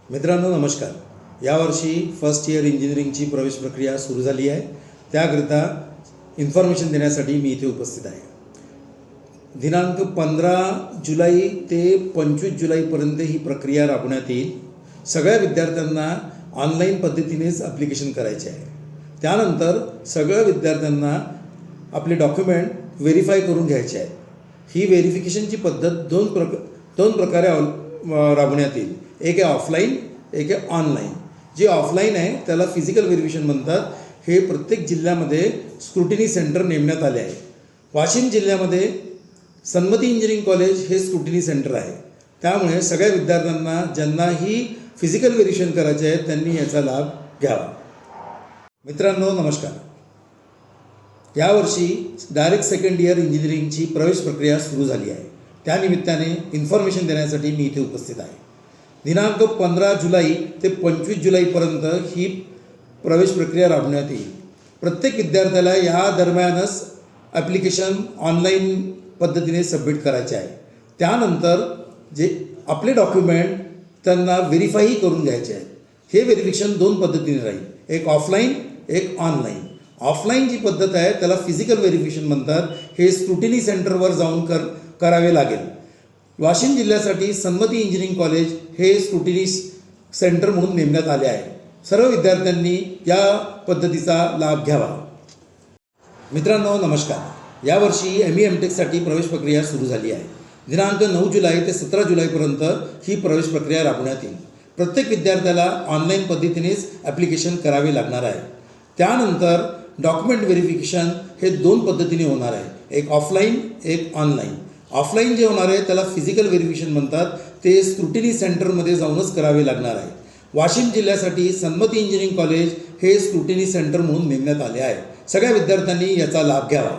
मित्रांनो नमस्कार। यावर्षी फर्स्ट इयर इंजिनिअरिंगची प्रवेश प्रक्रिया सुरू झाली आहे। त्याकरिता इन्फॉर्मेशन देण्यासाठी मी इथे उपस्थित आहे। दिनांक 15 जुलै ते 25 जुलैपर्यंत ही प्रक्रिया राबवण्यात येईल। सगळ्या विद्यार्थ्यांना ऑनलाईन पद्धतीनेच ॲप्लिकेशन करायचे आहे। त्यानंतर सगळ्या विद्यार्थ्यांना आपले डॉक्युमेंट व्हेरीफाय करून घ्यायचे आहे। ही व्हेरिफिकेशनची पद्धत दोन प्रकारे राबवण्यात येईल। एक आहे ऑफलाईन, एक आहे ऑनलाईन। जे ऑफलाईन आहे त्याला फिजिकल व्हेरिफिकेशन म्हणतात। हे प्रत्येक जिल्ह्यामध्ये स्क्रुटिनी सेंटर नेमण्यात आले आहे। वाशिम जिल्ह्यामध्ये सन्मती इंजिनिअरिंग कॉलेज हे स्क्रुटिनी सेंटर आहे। त्यामुळे सगळ्या विद्यार्थ्यांना ज्यांनाही फिजिकल व्हेरिफिकेशन करायचे आहे त्यांनी याचा लाभ घ्यावा। मित्रांनो नमस्कार। यावर्षी डायरेक्ट सेकंड इयर इंजिनिअरिंगची प्रवेश प्रक्रिया सुरू झाली आहे। त्यानिमित्ताने इन्फॉर्मेशन देण्यासाठी मी इथे उपस्थित आहे। दिनांक 15 जुलै ते 25 जुलैपर्यंत ही प्रवेश प्रक्रिया राबवण्यात येईल। प्रत्येक विद्यार्थ्याला या दरम्यानच ॲप्लिकेशन ऑनलाईन पद्धतीने सबमिट करायचे आहे। त्यानंतर जे आपले डॉक्युमेंट त्यांना व्हेरीफायही करून घ्यायचे आहेत। हे व्हेरिफिकेशन दोन पद्धतीने राहील, एक ऑफलाईन, एक ऑनलाईन। ऑफलाईन जी पद्धत आहे त्याला फिजिकल व्हेरिफिकेशन म्हणतात। हे स्क्रुटिनी सेंटरवर जाऊन करावे लागेल। वाशिम जिल्ह्यासाठी सन्मती इंजिनिअरिंग कॉलेज हे स्क्रुटिनी सेंटर म्हणून नेमण्यात आले आहे। सर्व विद्यार्थ्यांनी या पद्धतीचा लाभ घ्यावा। मित्रांनो नमस्कार। यावर्षी ME MTechसाठी प्रवेश प्रक्रिया सुरू झाली आहे। दिनांक 9 जुलै ते 17 जुलैपर्यंत ही प्रवेश प्रक्रिया राबवण्यात येईल। प्रत्येक विद्यार्थ्याला ऑनलाईन पद्धतीनेच ॲप्लिकेशन करावे लागणार आहे। त्यानंतर डॉक्युमेंट व्हेरिफिकेशन हे दोन पद्धतीने होणार आहे, एक ऑफलाईन, एक ऑनलाईन। ऑफलाईन जे होणार आहे त्याला फिजिकल व्हेरिफिकेशन म्हणतात। ते स्क्रुटिनी सेंटरमध्ये जाऊनच करावे लागणार आहे। वाशिम जिल्ह्यासाठी सन्मती इंजिनिअरिंग कॉलेज हे स्क्रुटिनी सेंटर म्हणून नेमण्यात आले आहे। सगळ्या विद्यार्थ्यांनी याचा लाभ घ्यावा।